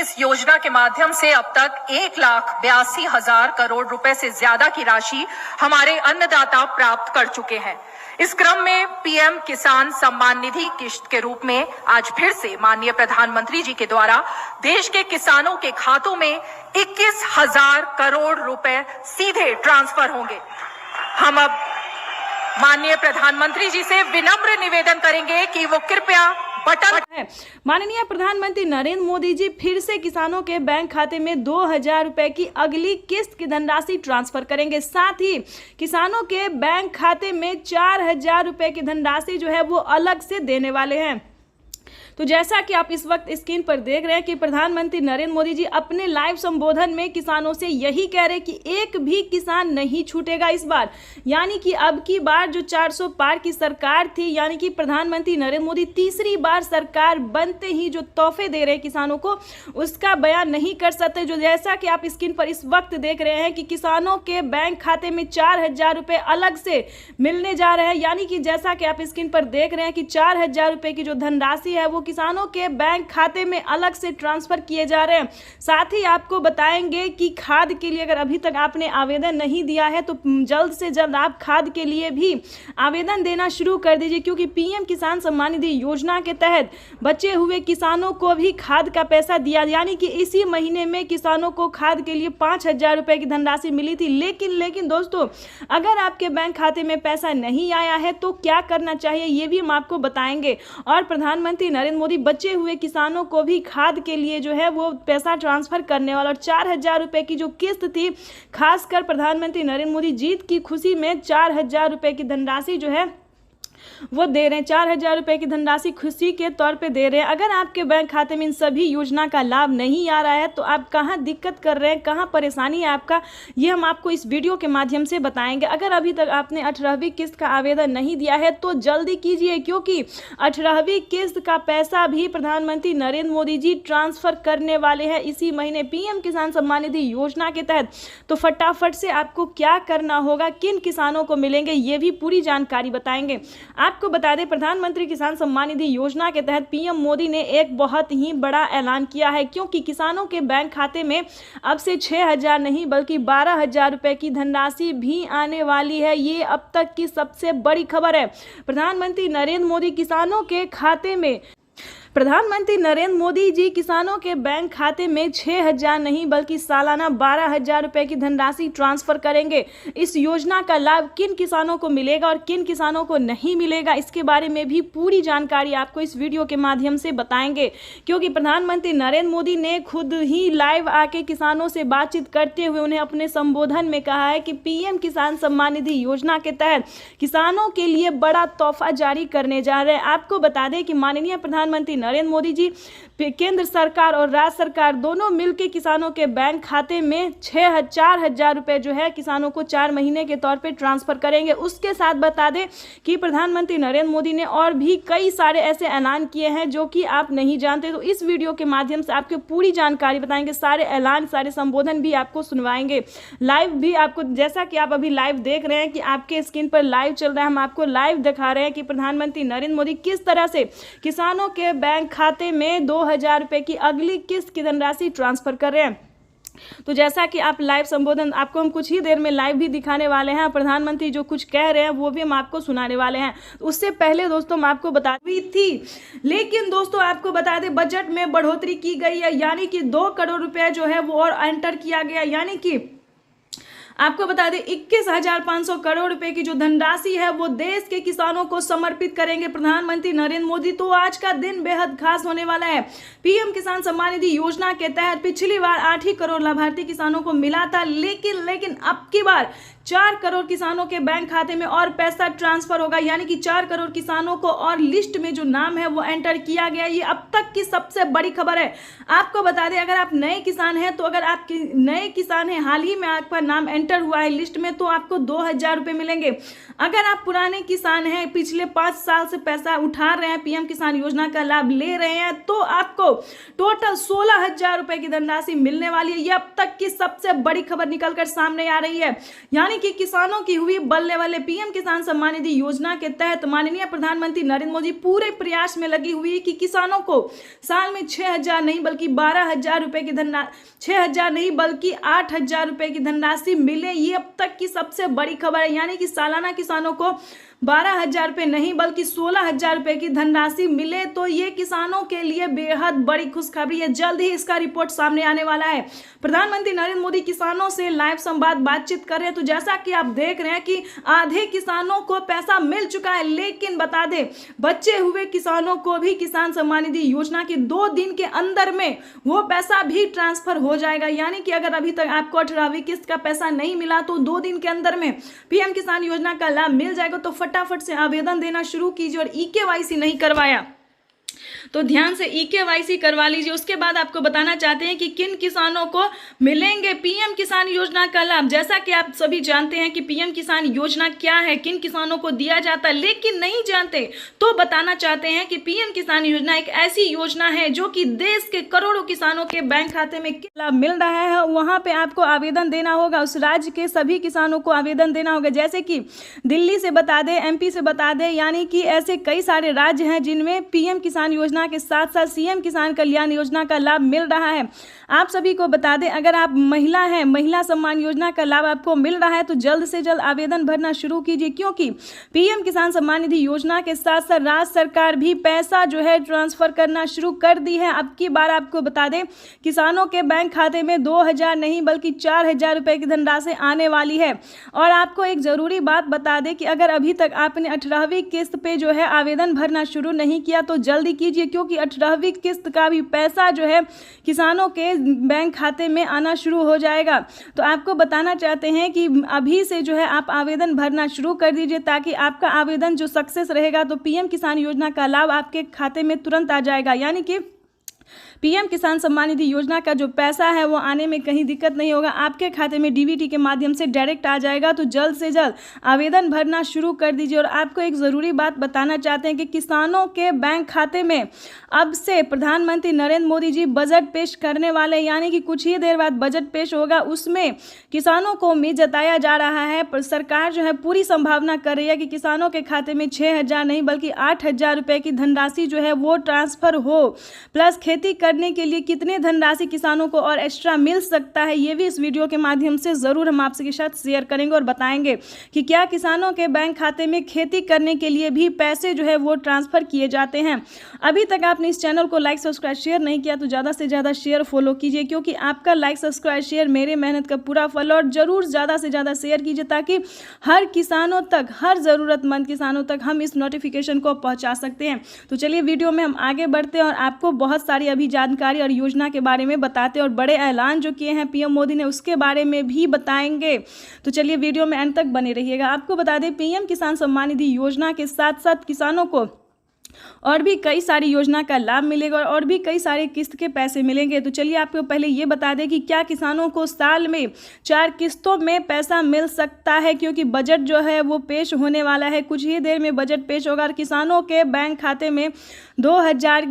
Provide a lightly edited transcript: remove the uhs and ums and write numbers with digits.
इस योजना के माध्यम से अब तक 1,82,000 करोड़ रुपए से ज्यादा की राशि हमारे अन्नदाता प्राप्त कर चुके हैं। इस क्रम में पीएम किसान सम्मान निधि किश्त के रूप में आज फिर से माननीय प्रधानमंत्री जी के द्वारा देश के किसानों के खातों में 21,000 करोड़ रुपए सीधे ट्रांसफर होंगे। हम अब माननीय प्रधानमंत्री जी से विनम्र निवेदन करेंगे कि वो कृपया बटन है। माननीय प्रधानमंत्री नरेंद्र मोदी जी फिर से किसानों के बैंक खाते में 2,000 रुपए की अगली किस्त की धनराशि ट्रांसफर करेंगे। साथ ही किसानों के बैंक खाते में 4,000 रुपए की धनराशि जो है वो अलग से देने वाले हैं। तो जैसा कि आप इस वक्त स्क्रीन पर देख रहे हैं कि प्रधानमंत्री नरेंद्र मोदी जी अपने लाइव संबोधन में किसानों से यही कह रहे हैं कि एक भी किसान नहीं छूटेगा इस बार। यानी कि अब की बार जो 400 पार की सरकार थी, यानी कि प्रधानमंत्री नरेंद्र मोदी तीसरी बार सरकार बनते ही जो तोहफे दे रहे हैं किसानों को, उसका बयान नहीं कर सकते। जो जैसा कि आप स्क्रीन पर इस वक्त देख रहे हैं कि किसानों के बैंक खाते में 4,000 रुपये अलग से मिलने जा रहे हैं। यानी कि जैसा कि आप स्क्रीन पर देख रहे हैं कि 4,000 रुपये की जो धनराशि है वो किसानों के बैंक खाते में अलग से ट्रांसफर किए जा रहे हैं। साथ ही आपको बताएंगे कि खाद के लिए अगर अभी तक आपने आवेदन नहीं दिया है तो जल्द से जल्द आप खाद के लिए भी आवेदन देना शुरू कर दीजिए, क्योंकि पीएम किसान सम्मान निधि योजना के तहत बचे हुए किसानों को भी खाद का पैसा दिया। यानी कि इसी महीने में किसानों को खाद के लिए 5,000 रुपए की धनराशि मिली थी। लेकिन दोस्तों, अगर आपके बैंक खाते में पैसा नहीं आया है तो क्या करना चाहिए ये भी हम आपको बताएंगे। और प्रधानमंत्री नरेंद्र मोदी बचे हुए किसानों को भी खाद के लिए जो है वो पैसा ट्रांसफर करने वाला। और 4,000 रुपए की जो किस्त थी, खासकर प्रधानमंत्री नरेंद्र मोदी जीत की खुशी में 4,000 रुपए की धनराशि जो है वो दे रहे हैं। 4,000 रुपए की धनराशि खुशी के तौर पे दे रहे हैं। अगर आपके बैंक खाते में इन सभी योजना का लाभ नहीं आ रहा है तो आप कहां दिक्कत कर रहे हैं, कहां परेशानी है आपका, ये हम आपको इस वीडियो के माध्यम से बताएंगे। अगर अभी तक आपने 18वीं किस्त का आवेदन नहीं दिया है तो जल्दी कीजिए, क्योंकि 18वीं किस्त का पैसा भी प्रधानमंत्री नरेंद्र मोदी जी ट्रांसफर करने वाले हैं इसी महीने पीएम किसान सम्मान निधि योजना के तहत। तो फटाफट से आपको क्या करना होगा, किन किसानों को मिलेंगे, ये भी पूरी जानकारी बताएंगे। आपको बता दें, प्रधानमंत्री किसान सम्मान निधि योजना के तहत पीएम मोदी ने एक बहुत ही बड़ा ऐलान किया है, क्योंकि किसानों के बैंक खाते में अब से 6,000 नहीं बल्कि 12,000 रुपए की धनराशि भी आने वाली है। ये अब तक की सबसे बड़ी खबर है। प्रधानमंत्री नरेंद्र मोदी जी किसानों के बैंक खाते में 6,000 नहीं बल्कि सालाना 12,000 रुपए की धनराशि ट्रांसफर करेंगे। इस योजना का लाभ किन किसानों को मिलेगा और किन किसानों को नहीं मिलेगा, इसके बारे में भी पूरी जानकारी आपको इस वीडियो के माध्यम से बताएंगे, क्योंकि प्रधानमंत्री नरेंद्र मोदी ने खुद ही लाइव आके किसानों से बातचीत करते हुए उन्हें अपने संबोधन में कहा है कि पीएम किसान सम्मान निधि योजना के तहत किसानों के लिए बड़ा तोहफा जारी करने जा रहे हैं। आपको बता दें कि माननीय प्रधानमंत्री नरेंद्र मोदी जी केंद्र सरकार और राज्य सरकार दोनों मिलकर किसानों के बैंक खाते में 4,000 रुपए जो है किसानों को 4 महीने के तौर पे ट्रांसफर करेंगे। उसके साथ बता दें कि प्रधानमंत्री नरेंद्र मोदी ने और भी कई सारे ऐसे ऐलान किए हैं जो कि आप नहीं जानते। तो इस वीडियो के माध्यम से आपको पूरी जानकारी बताएंगे, सारे ऐलान, सारे संबोधन भी आपको सुनवाएंगे, लाइव भी आपको, जैसा कि आप अभी लाइव देख रहे हैं कि आपके स्क्रीन पर लाइव चल रहा है, हम आपको लाइव दिखा रहे हैं कि प्रधानमंत्री नरेंद्र मोदी किस तरह से किसानों के बैंक खाते में 2,000 रुपए की अगली किस्त की धनराशि ट्रांसफर कर रहे हैं। तो जैसा कि आप लाइव संबोधन आपको हम कुछ ही देर में लाइव भी दिखाने वाले हैं, प्रधानमंत्री जो कुछ कह रहे हैं वो भी हम आपको सुनाने वाले हैं। उससे पहले दोस्तों हम आपको बता दी थी, लेकिन दोस्तों आपको बता दें बजट में बढ़ोतरी की गई है, यानी कि 2 करोड़ रुपए जो है वो और एंटर किया गया। यानी कि आपको बता दें 21,500 करोड़ रुपए की जो धनराशि है वो देश के किसानों को समर्पित करेंगे प्रधानमंत्री नरेंद्र मोदी। तो आज का दिन बेहद खास होने वाला है। पीएम किसान सम्मान निधि योजना के तहत पिछली बार 8 ही करोड़ लाभार्थी किसानों को मिला था, लेकिन अब की बार 4 करोड़ किसानों के बैंक खाते में और पैसा ट्रांसफर होगा। यानी कि 4 करोड़ किसानों को और लिस्ट में जो नाम है वो एंटर किया गया। ये अब तक की सबसे बड़ी खबर है। आपको बता दें, अगर आप नए किसान हैं तो अगर आप नए किसान हैं, हाल ही में आपका नाम एंटर हुआ है लिस्ट में, तो आपको 2,000 रुपए मिलेंगे। अगर आप पुराने किसान हैं, पिछले 5 साल से पैसा उठा रहे हैं, पीएम किसान योजना का लाभ ले रहे हैं, तो आपको टोटल 16,000 रुपए की धनराशि मिलने वाली है। ये अब तक की सबसे बड़ी खबर निकलकर सामने आ रही है। यानी यानी कि किसानों की हुई बल्ले वाले। पीएम किसान सम्मान निधि योजना के तहत माननीय प्रधानमंत्री नरेंद्र मोदी पूरे प्रयास में लगी हुई है कि किसानों को साल में 6,000 नहीं बल्कि 12,000 रुपए की 6,000 नहीं बल्कि 8,000 रुपए की धनराशि मिले। ये अब तक की सबसे बड़ी खबर है, यानी कि सालाना किसानों को 12,000 रुपये नहीं बल्कि 16,000 रुपये की धनराशि मिले। तो ये किसानों के लिए बेहद बड़ी खुशखबरी है। जल्द ही इसका रिपोर्ट सामने आने वाला है। प्रधानमंत्री नरेंद्र मोदी किसानों से लाइव संवाद बातचीत कर रहे हैं। तो जैसा कि आप देख रहे हैं कि आधे किसानों को पैसा मिल चुका है, लेकिन बता दें बचे हुए किसानों को भी किसान सम्मान निधि योजना के 2 दिन के अंदर में वो पैसा भी ट्रांसफर हो जाएगा। यानी कि अगर अभी तक आपको 18वीं किस्त का पैसा नहीं मिला तो 2 दिन के अंदर में पीएम किसान योजना का लाभ मिल जाएगा। तो फटाफट से आवेदन देना शुरू कीजिए और ईकेवाईसी नहीं करवाया तो ध्यान से ईकेवाईसी करवा लीजिए। उसके बाद आपको बताना चाहते हैं कि किन किसानों को मिलेंगे पीएम किसान योजना का लाभ। जैसा कि आप सभी जानते हैं कि पीएम किसान योजना क्या है, किन किसानों को दिया जाता है, लेकिन नहीं जानते तो बताना चाहते हैं कि पीएम किसान योजना एक ऐसी योजना है जो कि देश के करोड़ों किसानों के बैंक खाते में लाभ मिल रहा है। वहां पे आपको आवेदन देना होगा, उस राज्य के सभी किसानों को आवेदन देना होगा। जैसे कि दिल्ली से बता दें, एमपी से बता दें, यानी कि ऐसे कई सारे राज्य हैं जिनमें पीएम किसान योजना के साथ साथ सीएम किसान कल्याण योजना का लाभ मिल रहा है। आप सभी को बता दें, अगर आप महिला हैं, महिला सम्मान योजना का लाभ आपको मिल रहा है तो जल्द से जल्द आवेदन भरना शुरू कीजिए, क्योंकि पीएम किसान सम्मान निधि योजना के साथ साथ राज्य सरकार भी पैसा जो है ट्रांसफर करना शुरू कर दी है। अब की बार आपको बता दें किसानों के बैंक खाते में 2,000 नहीं बल्कि 4,000 रुपए की धनराशि आने वाली है। और आपको एक जरूरी बात बता दें कि अगर अभी तक आपने 18वीं किस्त पे जो है आवेदन भरना शुरू नहीं किया तो जल्दी कीजिए, क्योंकि 18वीं किस्त का भी पैसा जो है किसानों के बैंक खाते में आना शुरू हो जाएगा। तो आपको बताना चाहते हैं कि अभी से जो है आप आवेदन भरना शुरू कर दीजिए, ताकि आपका आवेदन जो सक्सेस रहेगा तो पीएम किसान योजना का लाभ आपके खाते में तुरंत आ जाएगा। यानी कि पीएम किसान सम्मान निधि योजना का जो पैसा है वो आने में कहीं दिक्कत नहीं होगा, आपके खाते में डीबीटी के माध्यम से डायरेक्ट आ जाएगा। तो जल्द से जल्द आवेदन भरना शुरू कर दीजिए। और आपको एक ज़रूरी बात बताना चाहते हैं कि किसानों के बैंक खाते में अब से प्रधानमंत्री नरेंद्र मोदी जी बजट पेश करने वाले, यानी कि कुछ ही देर बाद बजट पेश होगा। उसमें किसानों को उम्मीद जताया जा रहा है, पर सरकार जो है पूरी संभावना कर रही है कि किसानों के खाते में 6,000 नहीं बल्कि 8,000 रुपये की धनराशि जो है वो ट्रांसफर हो। प्लस खेती करने के लिए कितने धनराशि किसानों को और एक्स्ट्रा मिल सकता है, ये भी इस वीडियो के माध्यम से ज़रूर हम आपके साथ शेयर करेंगे और बताएंगे कि क्या किसानों के बैंक खाते में खेती करने के लिए भी पैसे जो है वो ट्रांसफ़र किए जाते हैं। अभी तक आपने इस चैनल को लाइक सब्सक्राइब शेयर नहीं किया तो ज़्यादा से ज़्यादा शेयर फॉलो कीजिए, क्योंकि आपका लाइक सब्सक्राइब शेयर मेरे मेहनत का पूरा फल। और ज़रूर ज़्यादा से ज़्यादा शेयर कीजिए ताकि हर किसानों तक, हर ज़रूरतमंद किसानों तक हम इस नोटिफिकेशन को पहुँचा सकते हैं। तो चलिए वीडियो में हम आगे बढ़ते हैं और आपको बहुत सारी अभी जानकारी और योजना के बारे में बताते हैं और बड़े ऐलान जो किए हैं पीएम मोदी ने उसके बारे में भी बताएंगे। तो चलिए वीडियो में अंत तक बने रहिएगा। आपको बता दें पीएम किसान सम्मान निधि योजना के साथ साथ किसानों को और भी कई सारी योजना का लाभ मिलेगा और भी कई सारे किस्त के पैसे मिलेंगे। तो चलिए आपको पहले ये बता दें कि क्या किसानों को साल में 4 किस्तों में पैसा मिल सकता है, क्योंकि बजट जो है वो पेश होने वाला है। कुछ ही देर में बजट पेश होगा और किसानों के बैंक खाते में 2,000